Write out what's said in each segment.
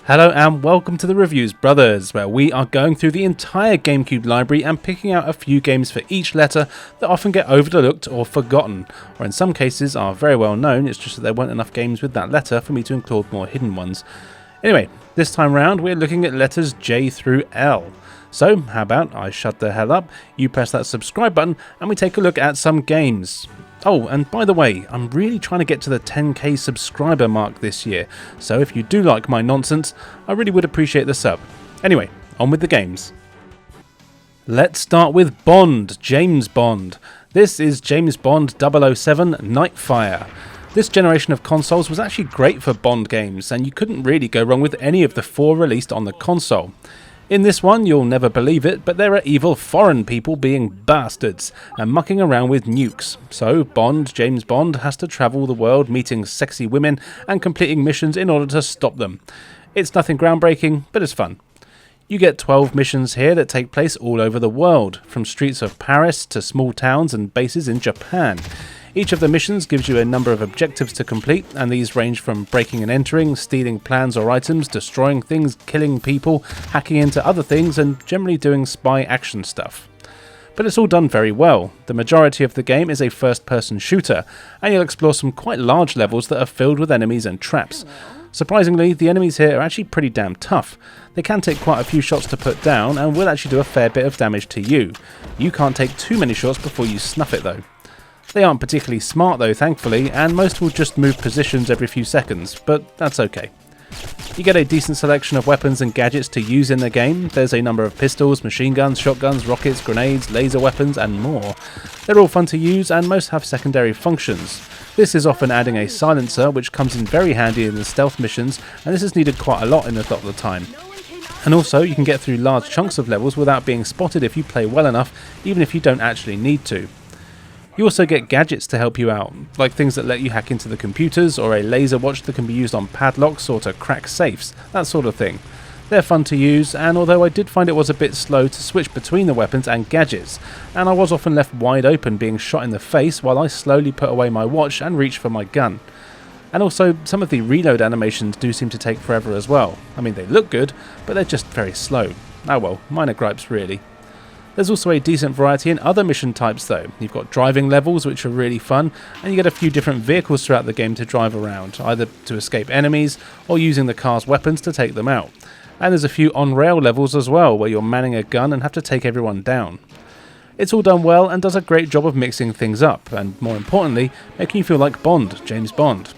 Hello and welcome to the Reviews Brothers, where we are going through the entire GameCube library and picking out a few games for each letter that often get overlooked or forgotten, or in some cases are very well known, it's just that there weren't enough games with that letter for me to include more hidden ones. Anyway, this time round we're looking at letters J through L. So how about I shut the hell up, you press that subscribe button and we take a look at some games. Oh, and by the way, I'm really trying to get to the 10k subscriber mark this year, so if you do like my nonsense, I really would appreciate the sub. Anyway, on with the games. Let's start with Bond, James Bond. This is James Bond 007 Nightfire. This generation of consoles was actually great for Bond games, and you couldn't really go wrong with any of the 4 released on the console. In this one, you'll never believe it, but there are evil foreign people being bastards and mucking around with nukes. So James Bond, has to travel the world meeting sexy women and completing missions in order to stop them. It's nothing groundbreaking, but it's fun. You get 12 missions here that take place all over the world, from streets of Paris to small towns and bases in Japan. Each of the missions gives you a number of objectives to complete, and these range from breaking and entering, stealing plans or items, destroying things, killing people, hacking into other things, and generally doing spy action stuff. But it's all done very well. The majority of the game is a first-person shooter, and you'll explore some quite large levels that are filled with enemies and traps. Surprisingly, the enemies here are actually pretty damn tough. They can take quite a few shots to put down, and will actually do a fair bit of damage to you. You can't take too many shots before you snuff it though. They aren't particularly smart though, thankfully, and most will just move positions every few seconds, but that's okay. You get a decent selection of weapons and gadgets to use in the game. There's a number of pistols, machine guns, shotguns, rockets, grenades, laser weapons and more. They're all fun to use and most have secondary functions. This is often adding a silencer, which comes in very handy in the stealth missions, and this is needed quite a lot in a lot of the time. And also, you can get through large chunks of levels without being spotted if you play well enough, even if you don't actually need to. You also get gadgets to help you out, like things that let you hack into the computers, or a laser watch that can be used on padlocks or to crack safes, that sort of thing. They're fun to use, and although I did find it was a bit slow to switch between the weapons and gadgets, and I was often left wide open being shot in the face while I slowly put away my watch and reached for my gun. And also, some of the reload animations do seem to take forever as well. I mean, they look good, but they're just very slow. Oh well, minor gripes really. There's also a decent variety in other mission types though. You've got driving levels, which are really fun, and you get a few different vehicles throughout the game to drive around, either to escape enemies or using the car's weapons to take them out. And there's a few on-rail levels as well, where you're manning a gun and have to take everyone down. It's all done well and does a great job of mixing things up, and more importantly, making you feel like Bond, James Bond.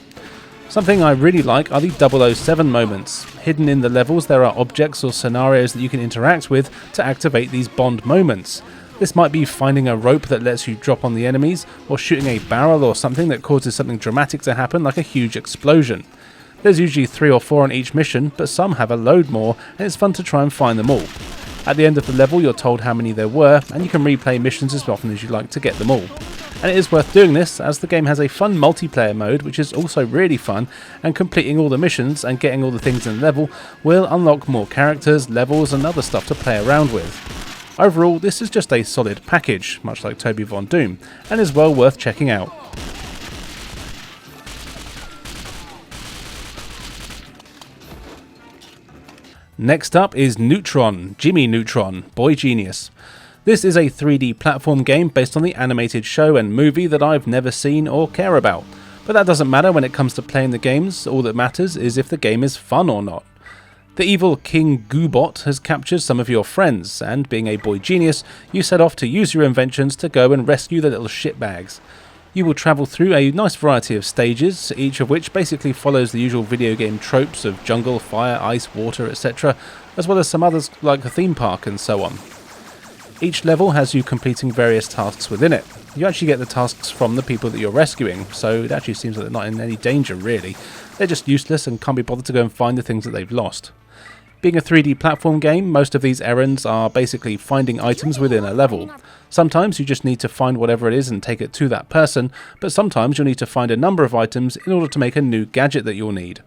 Something I really like are the 007 moments. Hidden in the levels there are objects or scenarios that you can interact with to activate these Bond moments. This might be finding a rope that lets you drop on the enemies, or shooting a barrel or something that causes something dramatic to happen like a huge explosion. There's usually 3 or 4 on each mission, but some have a load more, and it's fun to try and find them all. At the end of the level you're told how many there were, and you can replay missions as often as you like to get them all. And it is worth doing this, as the game has a fun multiplayer mode which is also really fun, and completing all the missions and getting all the things in the level will unlock more characters, levels and other stuff to play around with. Overall, this is just a solid package, much like Toby Von Doom, and is well worth checking out. Next up is Neutron, Jimmy Neutron, Boy Genius. This is a 3D platform game based on the animated show and movie that I've never seen or care about. But that doesn't matter when it comes to playing the games, all that matters is if the game is fun or not. The evil King Goobot has captured some of your friends, and being a boy genius, you set off to use your inventions to go and rescue the little shitbags. You will travel through a nice variety of stages, each of which basically follows the usual video game tropes of jungle, fire, ice, water, etc., as well as some others like a theme park and so on. Each level has you completing various tasks within it. You actually get the tasks from the people that you're rescuing, so it actually seems like they're not in any danger really. They're just useless and can't be bothered to go and find the things that they've lost. Being a 3D platform game, most of these errands are basically finding items within a level. Sometimes you just need to find whatever it is and take it to that person, but sometimes you'll need to find a number of items in order to make a new gadget that you'll need.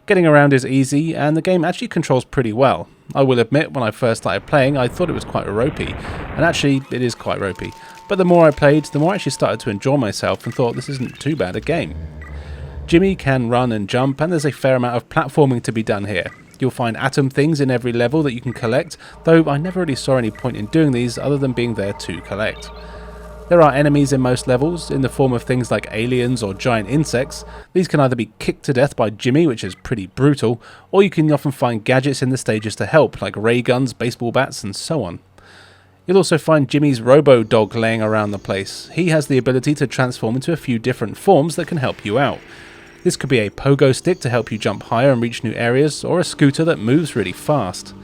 Getting around is easy, and the game actually controls pretty well. I will admit, when I first started playing, I thought it was quite ropey, and actually it is quite ropey. But the more I played, the more I actually started to enjoy myself and thought this isn't too bad a game. Jimmy can run and jump, and there's a fair amount of platforming to be done here. You'll find atom things in every level that you can collect, though I never really saw any point in doing these other than being there to collect. There are enemies in most levels, in the form of things like aliens or giant insects. These can either be kicked to death by Jimmy, which is pretty brutal, or you can often find gadgets in the stages to help, like ray guns, baseball bats, and so on. You'll also find Jimmy's robo-dog laying around the place. He has the ability to transform into a few different forms that can help you out. This could be a pogo stick to help you jump higher and reach new areas, or a scooter that moves really fast.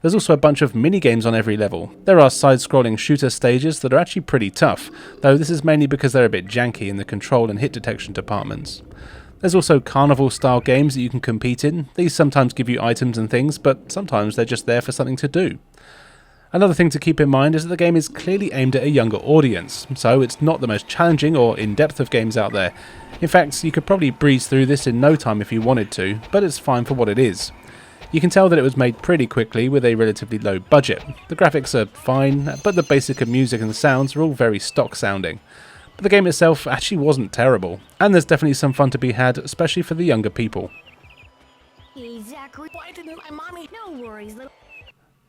There's also a bunch of mini-games on every level. There are side-scrolling shooter stages that are actually pretty tough, though this is mainly because they're a bit janky in the control and hit detection departments. There's also carnival-style games that you can compete in. These sometimes give you items and things, but sometimes they're just there for something to do. Another thing to keep in mind is that the game is clearly aimed at a younger audience, so it's not the most challenging or in-depth of games out there. In fact, you could probably breeze through this in no time if you wanted to, but it's fine for what it is. You can tell that it was made pretty quickly with a relatively low budget. The graphics are fine, but the basic music and sounds are all very stock sounding. But the game itself actually wasn't terrible, and there's definitely some fun to be had, especially for the younger people. Exactly. Why didn't my mommy? No worries, little.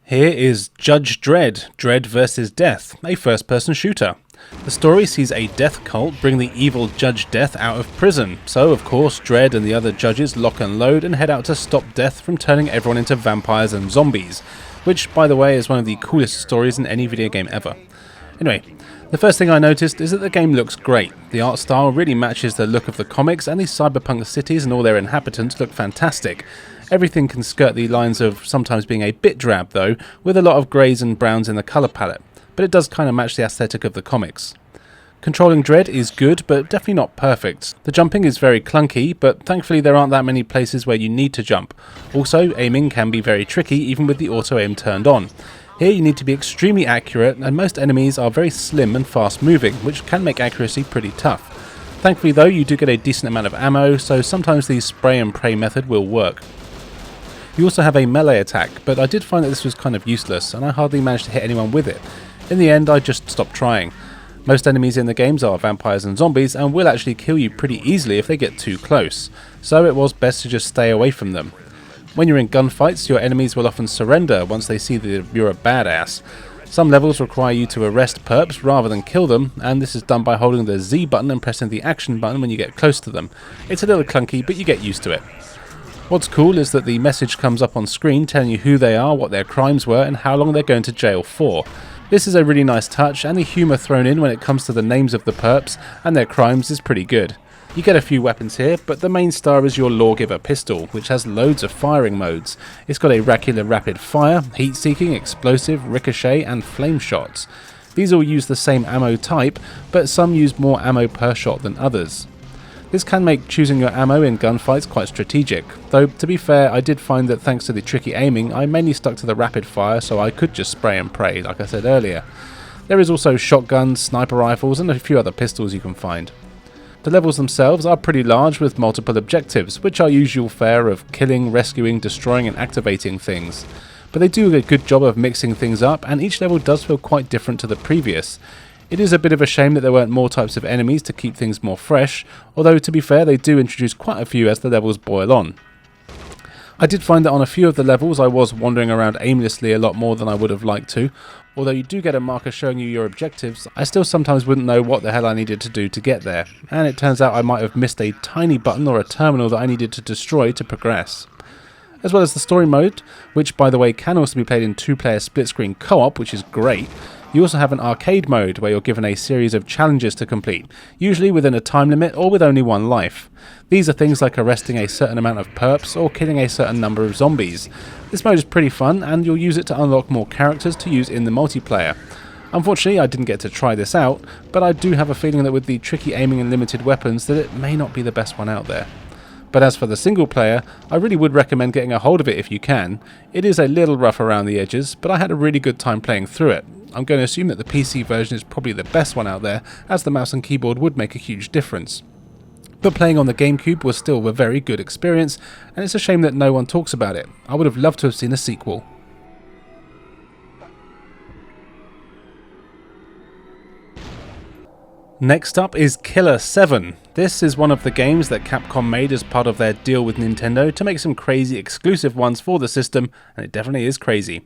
Here is Judge Dredd, Dredd vs. Death, a first-person shooter. The story sees a death cult bring the evil Judge Death out of prison, so of course Dredd and the other judges lock and load and head out to stop Death from turning everyone into vampires and zombies, which, by the way, is one of the coolest stories in any video game ever. Anyway, the first thing I noticed is that the game looks great. The art style really matches the look of the comics, and these cyberpunk cities and all their inhabitants look fantastic. Everything can skirt the lines of sometimes being a bit drab though, with a lot of greys and browns in the colour palette, but it does kind of match the aesthetic of the comics. Controlling Dredd is good, but definitely not perfect. The jumping is very clunky, but thankfully there aren't that many places where you need to jump. Also, aiming can be very tricky even with the auto-aim turned on. Here you need to be extremely accurate, and most enemies are very slim and fast moving, which can make accuracy pretty tough. Thankfully though, you do get a decent amount of ammo, so sometimes the spray and pray method will work. You also have a melee attack, but I did find that this was kind of useless, and I hardly managed to hit anyone with it. In the end, I just stopped trying. Most enemies in the games are vampires and zombies, and will actually kill you pretty easily if they get too close, so it was best to just stay away from them. When you're in gunfights, your enemies will often surrender once they see that you're a badass. Some levels require you to arrest perps rather than kill them, and this is done by holding the Z button and pressing the action button when you get close to them. It's a little clunky, but you get used to it. What's cool is that the message comes up on screen telling you who they are, what their crimes were, and how long they're going to jail for. This is a really nice touch, and the humour thrown in when it comes to the names of the perps and their crimes is pretty good. You get a few weapons here, but the main star is your Lawgiver pistol, which has loads of firing modes. It's got a regular rapid fire, heat-seeking, explosive, ricochet, and flame shots. These all use the same ammo type, but some use more ammo per shot than others. This can make choosing your ammo in gunfights quite strategic, though to be fair I did find that thanks to the tricky aiming I mainly stuck to the rapid fire so I could just spray and pray like I said earlier. There is also shotguns, sniper rifles and a few other pistols you can find. The levels themselves are pretty large with multiple objectives, which are usual fare of killing, rescuing, destroying and activating things. But they do a good job of mixing things up and each level does feel quite different to the previous. It is a bit of a shame that there weren't more types of enemies to keep things more fresh, although to be fair they do introduce quite a few as the levels boil on. I did find that on a few of the levels I was wandering around aimlessly a lot more than I would have liked to. Although you do get a marker showing you your objectives, I still sometimes wouldn't know what the hell I needed to do to get there, and it turns out I might have missed a tiny button or a terminal that I needed to destroy to progress. As well as the story mode, which by the way can also be played in 2-player split-screen co-op, which is great. You also have an arcade mode where you're given a series of challenges to complete, usually within a time limit or with only one life. These are things like arresting a certain amount of perps or killing a certain number of zombies. This mode is pretty fun and you'll use it to unlock more characters to use in the multiplayer. Unfortunately I didn't get to try this out, but I do have a feeling that with the tricky aiming and limited weapons that it may not be the best one out there. But as for the single player, I really would recommend getting a hold of it if you can. It is a little rough around the edges, but I had a really good time playing through it. I'm going to assume that the PC version is probably the best one out there, as the mouse and keyboard would make a huge difference. But playing on the GameCube was still a very good experience, and it's a shame that no one talks about it. I would have loved to have seen a sequel. Next up is Killer 7. This is one of the games that Capcom made as part of their deal with Nintendo to make some crazy exclusive ones for the system, and it definitely is crazy.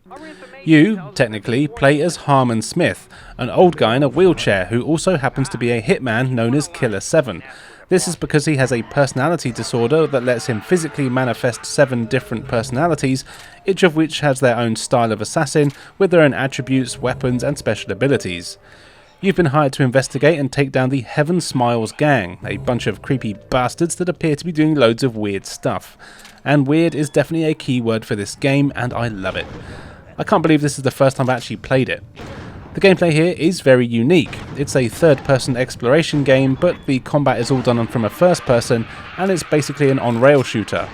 You, technically, play as Harmon Smith, an old guy in a wheelchair who also happens to be a hitman known as Killer 7. This is because he has a personality disorder that lets him physically manifest 7 different personalities, each of which has their own style of assassin with their own attributes, weapons and special abilities. You've been hired to investigate and take down the Heaven Smiles gang, a bunch of creepy bastards that appear to be doing loads of weird stuff. And weird is definitely a key word for this game, and I love it. I can't believe this is the first time I've actually played it. The gameplay here is very unique. It's a third-person exploration game, but the combat is all done from a first person, and it's basically an on-rail shooter.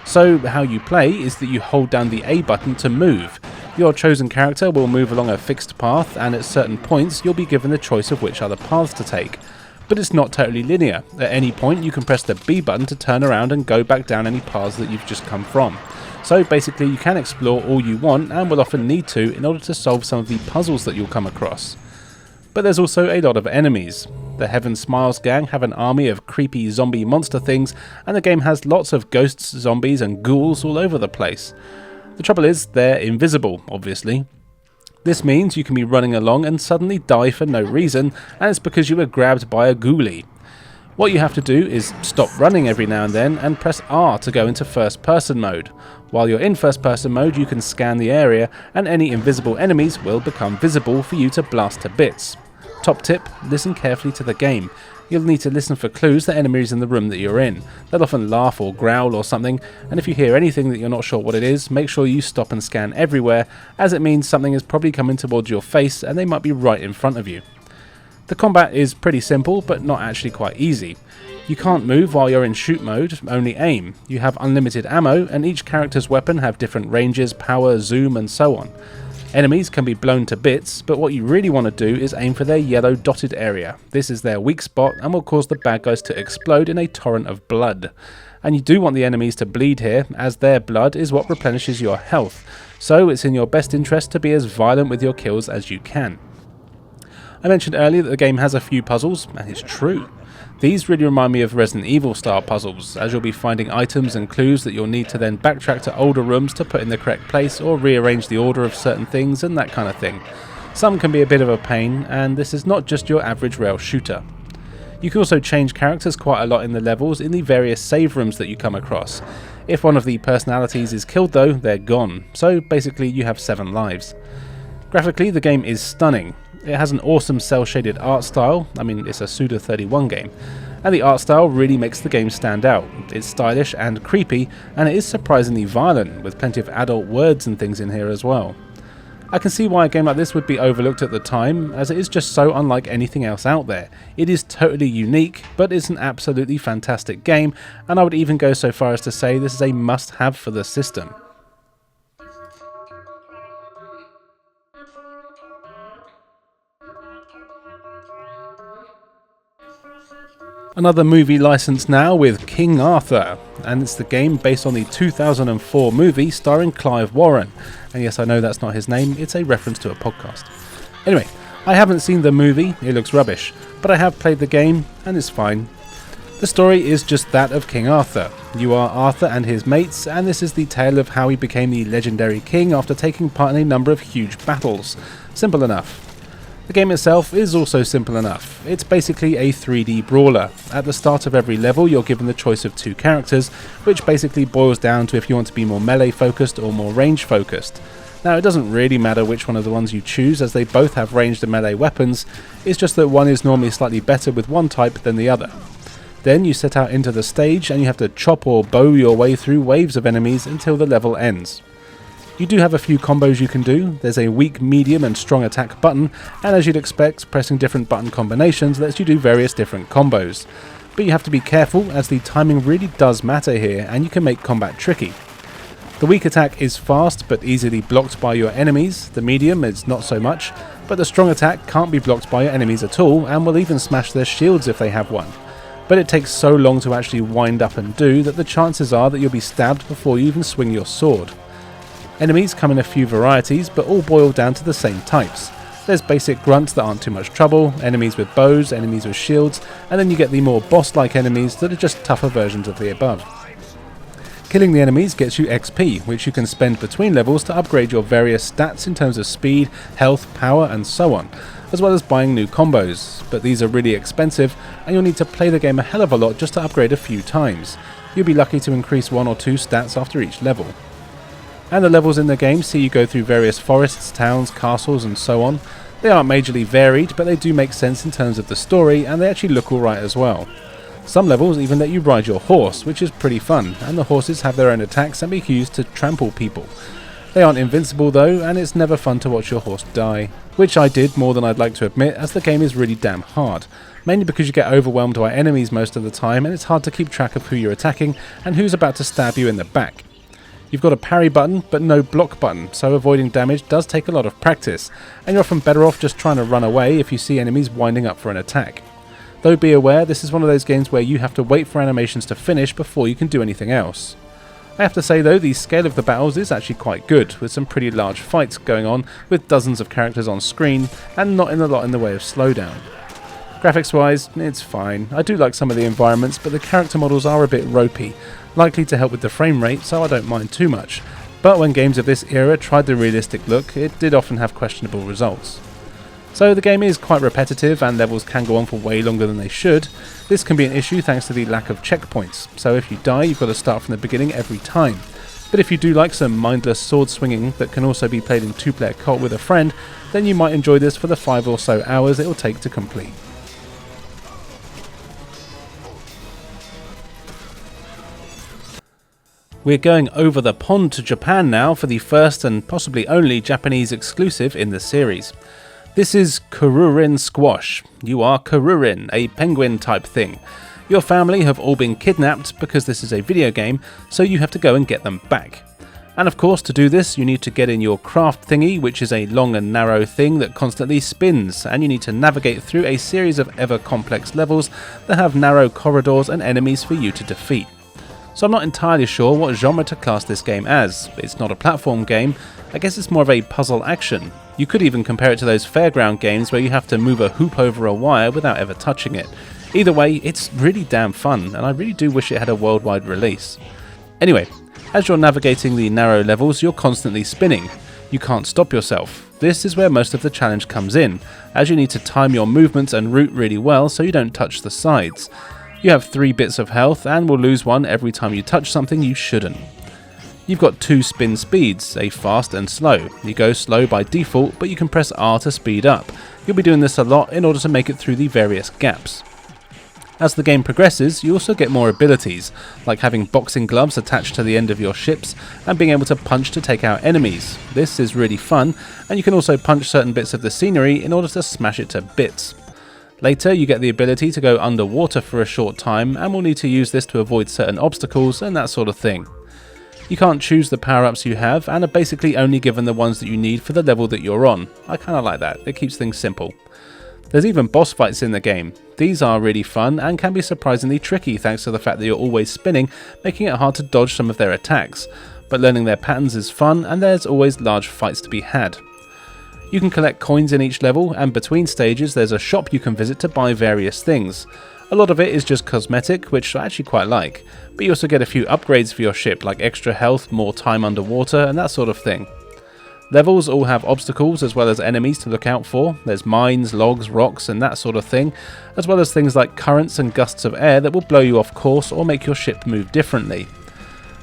So how you play is that you hold down the A button to move. Your chosen character will move along a fixed path, and at certain points you'll be given the choice of which other paths to take. But it's not totally linear. At any point you can press the B button to turn around and go back down any paths that you've just come from. So basically you can explore all you want, and will often need to in order to solve some of the puzzles that you'll come across. But there's also a lot of enemies. The Heaven Smiles gang have an army of creepy zombie monster things, and the game has lots of ghosts, zombies and ghouls all over the place. The trouble is, they're invisible, obviously. This means you can be running along and suddenly die for no reason, and it's because you were grabbed by a ghoulie. What you have to do is stop running every now and then and press R to go into first person mode. While you're in first person mode you can scan the area and any invisible enemies will become visible for you to blast to bits. Top tip, listen carefully to the game. You'll need to listen for clues that enemies in the room that you're in. They'll often laugh or growl or something, and if you hear anything that you're not sure what it is, make sure you stop and scan everywhere, as it means something is probably coming towards your face and they might be right in front of you. The combat is pretty simple, but not actually quite easy. You can't move while you're in shoot mode, only aim. You have unlimited ammo, and each character's weapon have different ranges, power, zoom and so on. Enemies can be blown to bits, but what you really want to do is aim for their yellow dotted area. This is their weak spot and will cause the bad guys to explode in a torrent of blood. And you do want the enemies to bleed here, as their blood is what replenishes your health, so it's in your best interest to be as violent with your kills as you can. I mentioned earlier that the game has a few puzzles, and it's true. These really remind me of Resident Evil style puzzles, as you'll be finding items and clues that you'll need to then backtrack to older rooms to put in the correct place or rearrange the order of certain things and that kind of thing. Some can be a bit of a pain, and this is not just your average rail shooter. You can also change characters quite a lot in the levels in the various save rooms that you come across. If one of the personalities is killed though, they're gone, so basically you have 7 lives. Graphically the game is stunning. It has an awesome cel-shaded art style, it's a Suda31 game, and the art style really makes the game stand out. It's stylish and creepy, and it is surprisingly violent, with plenty of adult words and things in here as well. I can see why a game like this would be overlooked at the time, as it is just so unlike anything else out there. It is totally unique, but it's an absolutely fantastic game, and I would even go so far as to say this is a must-have for the system. Another movie license now with King Arthur, and it's the game based on the 2004 movie starring Clive Warren. And yes, I know that's not his name, it's a reference to a podcast. Anyway, I haven't seen the movie, it looks rubbish, but I have played the game, and it's fine. The story is just that of King Arthur. You are Arthur and his mates, and this is the tale of how he became the legendary king after taking part in a number of huge battles. Simple enough. The game itself is also simple enough. It's basically a 3D brawler. At the start of every level you're given the choice of 2 characters, which basically boils down to if you want to be more melee focused or more range focused. Now it doesn't really matter which one of the ones you choose, as they both have ranged and melee weapons, it's just that one is normally slightly better with one type than the other. Then you set out into the stage and you have to chop or bow your way through waves of enemies until the level ends. You do have a few combos you can do. There's a weak, medium and strong attack button, and as you'd expect, pressing different button combinations lets you do various different combos. But you have to be careful, as the timing really does matter here, and you can make combat tricky. The weak attack is fast but easily blocked by your enemies, the medium is not so much, but the strong attack can't be blocked by your enemies at all and will even smash their shields if they have one. But it takes so long to actually wind up and do that the chances are that you'll be stabbed before you even swing your sword. Enemies come in a few varieties, but all boil down to the same types. There's basic grunts that aren't too much trouble, enemies with bows, enemies with shields, and then you get the more boss-like enemies that are just tougher versions of the above. Killing the enemies gets you XP, which you can spend between levels to upgrade your various stats in terms of speed, health, power, and so on, as well as buying new combos, but these are really expensive and you'll need to play the game a hell of a lot just to upgrade a few times. You'll be lucky to increase 1 or 2 stats after each level. And the levels in the game see you go through various forests, towns, castles, and so on. They aren't majorly varied, but they do make sense in terms of the story, and they actually look alright as well. Some levels even let you ride your horse, which is pretty fun, and the horses have their own attacks and be used to trample people. They aren't invincible though, and it's never fun to watch your horse die. Which I did more than I'd like to admit, as the game is really damn hard. Mainly because you get overwhelmed by enemies most of the time, and it's hard to keep track of who you're attacking and who's about to stab you in the back. You've got a parry button, but no block button, so avoiding damage does take a lot of practice, and you're often better off just trying to run away if you see enemies winding up for an attack. Though be aware, this is one of those games where you have to wait for animations to finish before you can do anything else. I have to say though, the scale of the battles is actually quite good, with some pretty large fights going on, with dozens of characters on screen, and not in a lot in the way of slowdown. Graphics wise, it's fine. I do like some of the environments, but the character models are a bit ropey, likely to help with the frame rate, so I don't mind too much. But when games of this era tried the realistic look, it did often have questionable results. So the game is quite repetitive and levels can go on for way longer than they should. This can be an issue thanks to the lack of checkpoints, so if you die you've got to start from the beginning every time. But if you do like some mindless sword swinging that can also be played in 2-player co-op with a friend, then you might enjoy this for the 5 or so hours it will take to complete. We're going over the pond to Japan now for the first and possibly only Japanese exclusive in the series. This is Kururin Squash. You are Kururin, a penguin type thing. Your family have all been kidnapped because this is a video game, so you have to go and get them back. And of course, to do this you need to get in your craft thingy, which is a long and narrow thing that constantly spins, and you need to navigate through a series of ever complex levels that have narrow corridors and enemies for you to defeat. So I'm not entirely sure what genre to class this game as. It's not a platform game, I guess it's more of a puzzle action. You could even compare it to those fairground games where you have to move a hoop over a wire without ever touching it. Either way, it's really damn fun, and I really do wish it had a worldwide release. Anyway, as you're navigating the narrow levels, you're constantly spinning. You can't stop yourself. This is where most of the challenge comes in, as you need to time your movements and route really well so you don't touch the sides. You have 3 bits of health and will lose one every time you touch something you shouldn't. You've got 2 spin speeds, a fast and slow. You go slow by default, but you can press R to speed up. You'll be doing this a lot in order to make it through the various gaps. As the game progresses, you also get more abilities, like having boxing gloves attached to the end of your ships and being able to punch to take out enemies. This is really fun, and you can also punch certain bits of the scenery in order to smash it to bits. Later, you get the ability to go underwater for a short time, and will need to use this to avoid certain obstacles and that sort of thing. You can't choose the power-ups you have, and are basically only given the ones that you need for the level that you're on. I kinda like that, it keeps things simple. There's even boss fights in the game. These are really fun, and can be surprisingly tricky thanks to the fact that you're always spinning, making it hard to dodge some of their attacks. But learning their patterns is fun, and there's always large fights to be had. You can collect coins in each level, and between stages there's a shop you can visit to buy various things. A lot of it is just cosmetic, which I actually quite like, but you also get a few upgrades for your ship, like extra health, more time underwater, and that sort of thing. Levels all have obstacles as well as enemies to look out for. There's mines, logs, rocks, and that sort of thing, as well as things like currents and gusts of air that will blow you off course or make your ship move differently.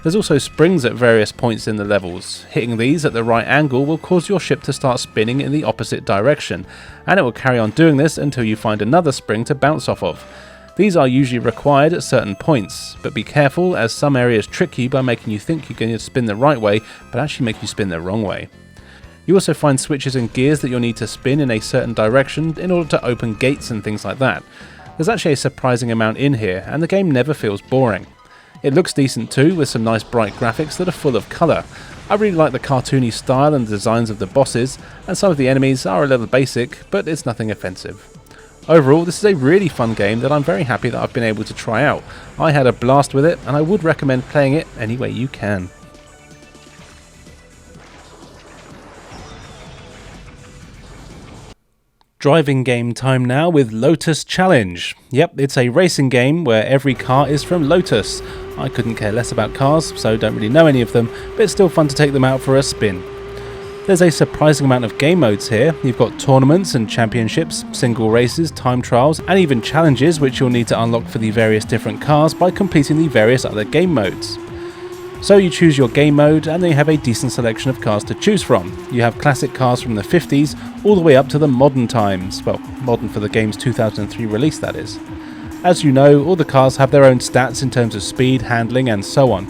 There's also springs at various points in the levels. Hitting these at the right angle will cause your ship to start spinning in the opposite direction, and it will carry on doing this until you find another spring to bounce off of. These are usually required at certain points, but be careful as some areas trick you by making you think you're going to spin the right way, but actually make you spin the wrong way. You also find switches and gears that you'll need to spin in a certain direction in order to open gates and things like that. There's actually a surprising amount in here, and the game never feels boring. It looks decent too, with some nice bright graphics that are full of colour. I really like the cartoony style and designs of the bosses, and some of the enemies are a little basic, but it's nothing offensive. Overall, this is a really fun game that I'm very happy that I've been able to try out. I had a blast with it, and I would recommend playing it any way you can. Driving game time now with Lotus Challenge. Yep, it's a racing game where every car is from Lotus. I couldn't care less about cars, so don't really know any of them, but it's still fun to take them out for a spin. There's a surprising amount of game modes here. You've got tournaments and championships, single races, time trials, and even challenges which you'll need to unlock for the various different cars by completing the various other game modes. So you choose your game mode and then you have a decent selection of cars to choose from. You have classic cars from the 50s all the way up to the modern times. Well, modern for the game's 2003 release, that is. As you know, all the cars have their own stats in terms of speed, handling and so on.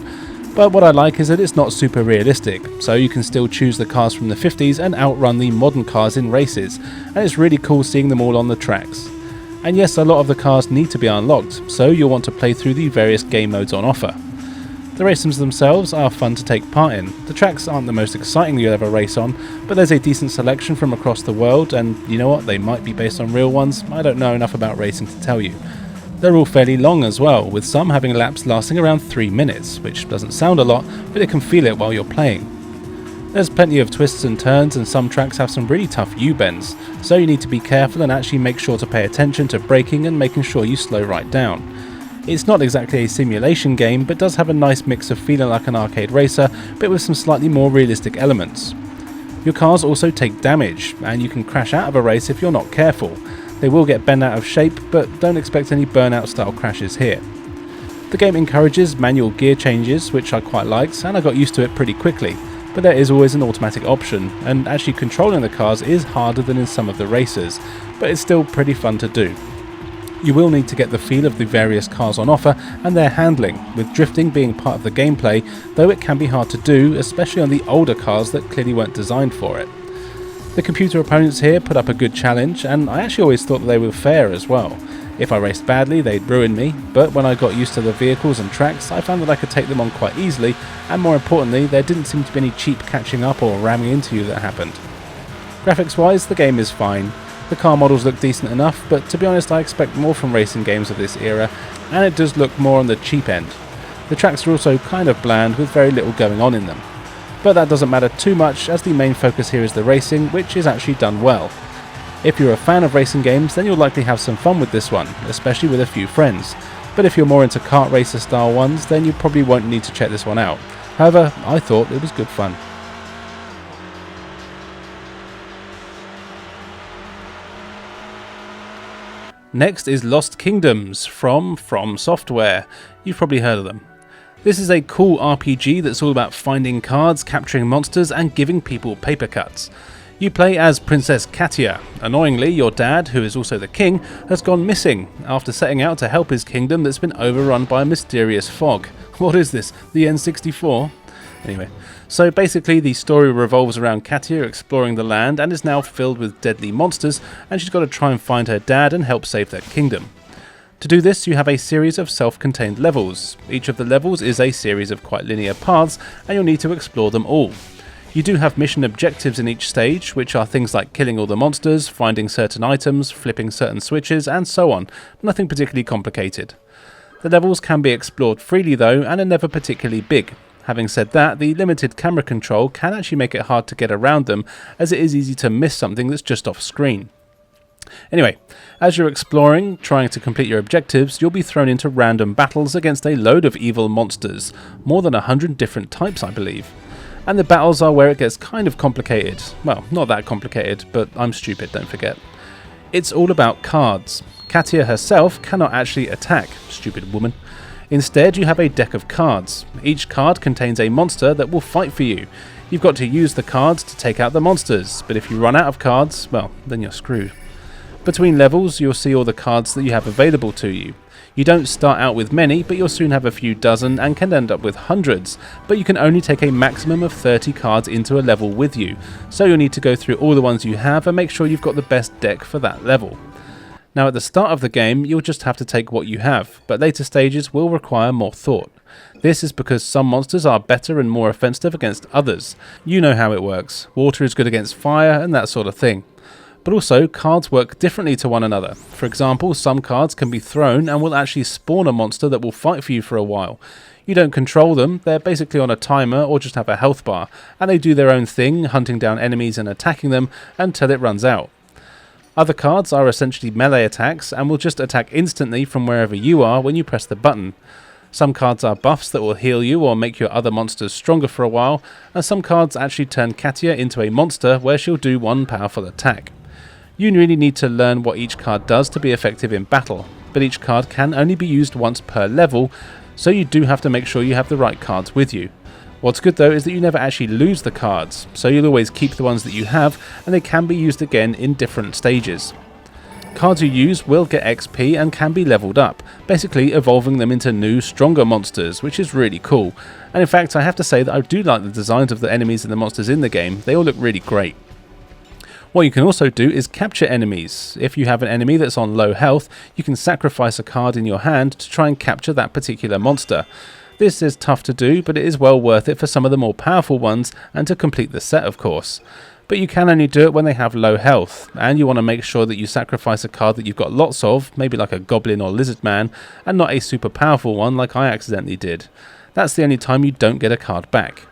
But what I like is that it's not super realistic, so you can still choose the cars from the 50s and outrun the modern cars in races, and it's really cool seeing them all on the tracks. And yes, a lot of the cars need to be unlocked, so you'll want to play through the various game modes on offer. The races themselves are fun to take part in. The tracks aren't the most exciting you'll ever race on, but there's a decent selection from across the world, and you know what, they might be based on real ones. I don't know enough about racing to tell you. They're all fairly long as well, with some having laps lasting around 3 minutes, which doesn't sound a lot, but you can feel it while you're playing. There's plenty of twists and turns, and some tracks have some really tough U-bends, so you need to be careful and actually make sure to pay attention to braking and making sure you slow right down. It's not exactly a simulation game, but does have a nice mix of feeling like an arcade racer, but with some slightly more realistic elements. Your cars also take damage, and you can crash out of a race if you're not careful. They will get bent out of shape, but don't expect any burnout style crashes here. The game encourages manual gear changes, which I quite liked, and I got used to it pretty quickly, but there is always an automatic option, and actually controlling the cars is harder than in some of the races, but it's still pretty fun to do. You will need to get the feel of the various cars on offer and their handling, with drifting being part of the gameplay, though it can be hard to do, especially on the older cars that clearly weren't designed for it. The computer opponents here put up a good challenge, and I actually always thought that they were fair as well. If I raced badly, they'd ruin me, but when I got used to the vehicles and tracks, I found that I could take them on quite easily, and more importantly, there didn't seem to be any cheap catching up or ramming into you that happened. Graphics wise, the game is fine. The car models look decent enough, but to be honest I expect more from racing games of this era, and it does look more on the cheap end. The tracks are also kind of bland with very little going on in them. But that doesn't matter too much, as the main focus here is the racing, which is actually done well. If you're a fan of racing games, then you'll likely have some fun with this one, especially with a few friends. But if you're more into kart racer style ones, then you probably won't need to check this one out. However, I thought it was good fun. Next is Lost Kingdoms from Software. You've probably heard of them. This is a cool RPG that's all about finding cards, capturing monsters and giving people paper cuts. You play as Princess Katia. Annoyingly, your dad, who is also the king, has gone missing after setting out to help his kingdom that's been overrun by a mysterious fog. What is this, the N64? Anyway, so basically the story revolves around Katia exploring the land and is now filled with deadly monsters, and she's got to try and find her dad and help save their kingdom. To do this, you have a series of self-contained levels. Each of the levels is a series of quite linear paths, and you'll need to explore them all. You do have mission objectives in each stage, which are things like killing all the monsters, finding certain items, flipping certain switches, and so on. Nothing particularly complicated. The levels can be explored freely though, and are never particularly big. Having said that, the limited camera control can actually make it hard to get around them, as it is easy to miss something that's just off screen. Anyway, as you're exploring, trying to complete your objectives, you'll be thrown into random battles against a load of evil monsters, more than 100 different types I believe. And the battles are where it gets kind of complicated. Well, not that complicated, but I'm stupid, don't forget. It's all about cards. Katia herself cannot actually attack, stupid woman. Instead, you have a deck of cards. Each card contains a monster that will fight for you. You've got to use the cards to take out the monsters, but if you run out of cards, well, then you're screwed. Between levels, you'll see all the cards that you have available to you. You don't start out with many, but you'll soon have a few dozen and can end up with hundreds, but you can only take a maximum of 30 cards into a level with you, so you'll need to go through all the ones you have and make sure you've got the best deck for that level. Now at the start of the game, you'll just have to take what you have, but later stages will require more thought. This is because some monsters are better and more offensive against others. You know how it works. Water is good against fire and that sort of thing. But also, cards work differently to one another. For example, some cards can be thrown and will actually spawn a monster that will fight for you for a while. You don't control them, they're basically on a timer or just have a health bar, and they do their own thing, hunting down enemies and attacking them until it runs out. Other cards are essentially melee attacks and will just attack instantly from wherever you are when you press the button. Some cards are buffs that will heal you or make your other monsters stronger for a while, and some cards actually turn Katia into a monster where she'll do one powerful attack. You really need to learn what each card does to be effective in battle, but each card can only be used once per level, so you do have to make sure you have the right cards with you. What's good though is that you never actually lose the cards, so you'll always keep the ones that you have, and they can be used again in different stages. Cards you use will get XP and can be leveled up, basically evolving them into new, stronger monsters, which is really cool. And in fact, I have to say that I do like the designs of the enemies and the monsters in the game. They all look really great. What you can also do is capture enemies. If you have an enemy that's on low health, you can sacrifice a card in your hand to try and capture that particular monster. This is tough to do, but it is well worth it for some of the more powerful ones and to complete the set, of course. But you can only do it when they have low health, and you want to make sure that you sacrifice a card that you've got lots of, maybe like a goblin or lizard man, and not a super powerful one like I accidentally did. That's the only time you don't get a card back.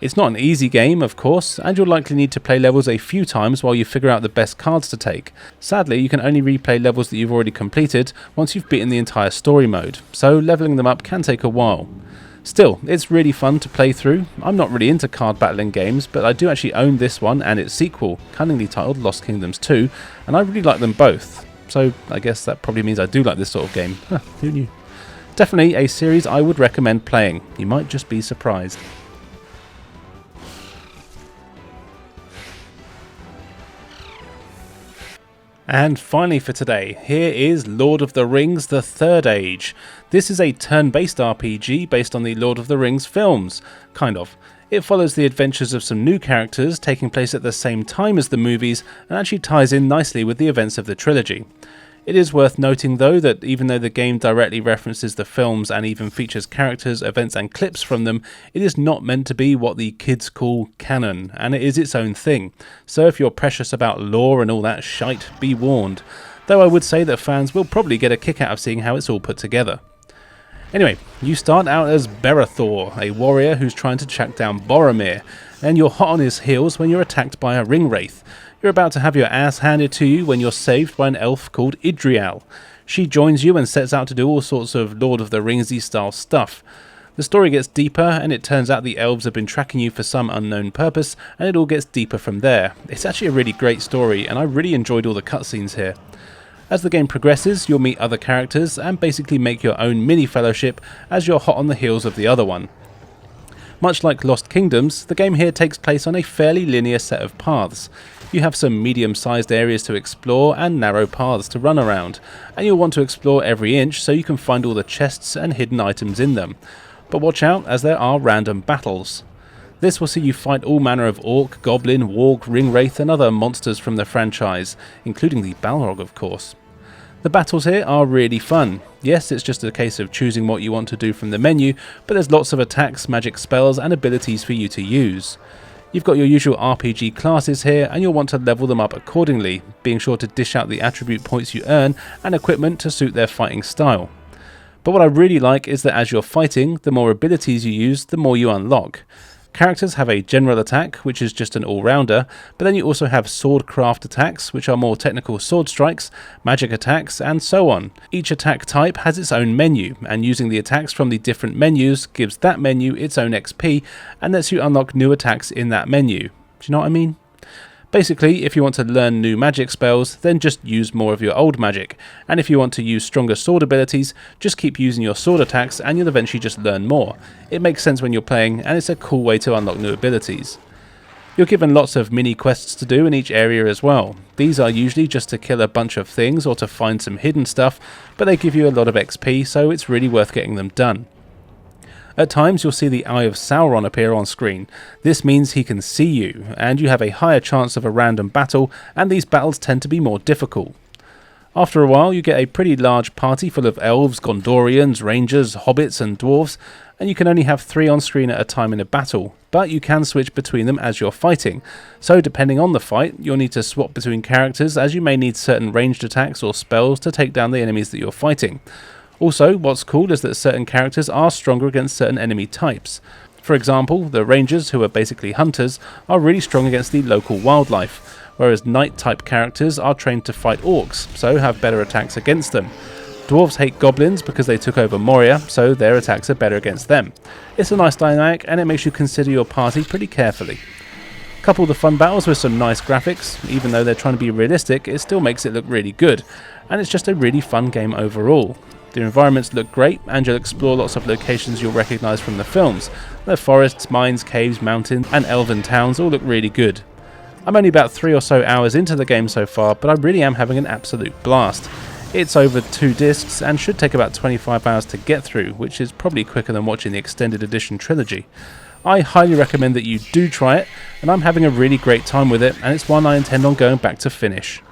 It's not an easy game, of course, and you'll likely need to play levels a few times while you figure out the best cards to take. Sadly, you can only replay levels that you've already completed once you've beaten the entire story mode, so leveling them up can take a while. Still, it's really fun to play through. I'm not really into card battling games, but I do actually own this one and its sequel, cunningly titled Lost Kingdoms 2, and I really like them both. So I guess that probably means I do like this sort of game. Who knew? Definitely a series I would recommend playing. You might just be surprised. And finally for today, here is Lord of the Rings: The Third Age. This is a turn-based RPG based on the Lord of the Rings films. Kind of. It follows the adventures of some new characters taking place at the same time as the movies and actually ties in nicely with the events of the trilogy. It is worth noting though that even though the game directly references the films and even features characters, events and clips from them, it is not meant to be what the kids call canon, and it is its own thing. So if you're precious about lore and all that shite, be warned. Though I would say that fans will probably get a kick out of seeing how it's all put together. Anyway, you start out as Berathor, a warrior who's trying to track down Boromir, and you're hot on his heels when you're attacked by a ring wraith. You're about to have your ass handed to you when you're saved by an elf called Idrial. She joins you and sets out to do all sorts of Lord of the Ringsy style stuff. The story gets deeper, and it turns out the elves have been tracking you for some unknown purpose, and it all gets deeper from there. It's actually a really great story, and I really enjoyed all the cutscenes here. As the game progresses, you'll meet other characters and basically make your own mini-fellowship as you're hot on the heels of the other one. Much like Lost Kingdoms, the game here takes place on a fairly linear set of paths. You have some medium-sized areas to explore and narrow paths to run around, and you'll want to explore every inch so you can find all the chests and hidden items in them. But watch out, as there are random battles. This will see you fight all manner of orc, goblin, warg, ringwraith and other monsters from the franchise, including the Balrog of course. The battles here are really fun. Yes, it's just a case of choosing what you want to do from the menu, but there's lots of attacks, magic spells and abilities for you to use. You've got your usual RPG classes here, and you'll want to level them up accordingly, being sure to dish out the attribute points you earn and equipment to suit their fighting style. But what I really like is that as you're fighting, the more abilities you use, the more you unlock. Characters have a general attack, which is just an all-rounder, but then you also have swordcraft attacks, which are more technical sword strikes, magic attacks, and so on. Each attack type has its own menu, and using the attacks from the different menus gives that menu its own XP, and lets you unlock new attacks in that menu. Do you know what I mean? Basically, if you want to learn new magic spells, then just use more of your old magic, and if you want to use stronger sword abilities, just keep using your sword attacks and you'll eventually just learn more. It makes sense when you're playing, and it's a cool way to unlock new abilities. You're given lots of mini quests to do in each area as well. These are usually just to kill a bunch of things or to find some hidden stuff, but they give you a lot of XP, so it's really worth getting them done. At times you'll see the Eye of Sauron appear on screen. This means he can see you, and you have a higher chance of a random battle, and these battles tend to be more difficult. After a while you get a pretty large party full of elves, Gondorians, rangers, hobbits and dwarves, and you can only have 3 on screen at a time in a battle, but you can switch between them as you're fighting. So depending on the fight, you'll need to swap between characters, as you may need certain ranged attacks or spells to take down the enemies that you're fighting. Also, what's cool is that certain characters are stronger against certain enemy types. For example, the rangers, who are basically hunters, are really strong against the local wildlife, whereas knight-type characters are trained to fight orcs, so have better attacks against them. Dwarves hate goblins because they took over Moria, so their attacks are better against them. It's a nice dynamic, and it makes you consider your party pretty carefully. Couple the fun battles with some nice graphics. Even though they're trying to be realistic, it still makes it look really good, and it's just a really fun game overall. The environments look great, and you'll explore lots of locations you'll recognise from the films. The forests, mines, caves, mountains, and elven towns all look really good. I'm only about 3 or so hours into the game so far, but I really am having an absolute blast. It's over 2 discs and should take about 25 hours to get through, which is probably quicker than watching the extended edition trilogy. I highly recommend that you do try it, and I'm having a really great time with it, and it's one I intend on going back to finish.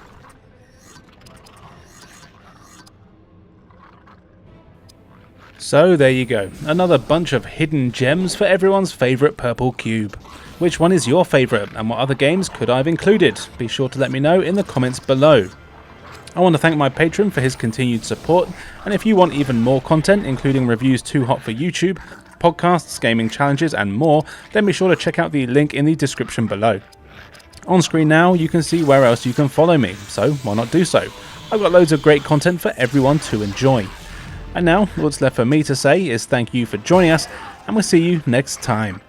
So there you go, another bunch of hidden gems for everyone's favourite purple cube. Which one is your favourite, and what other games could I have included? Be sure to let me know in the comments below. I want to thank my patron for his continued support, and if you want even more content, including reviews too hot for YouTube, podcasts, gaming challenges and more, then be sure to check out the link in the description below. On screen now you can see where else you can follow me, so why not do so? I've got loads of great content for everyone to enjoy. And now, what's left for me to say is thank you for joining us, and we'll see you next time.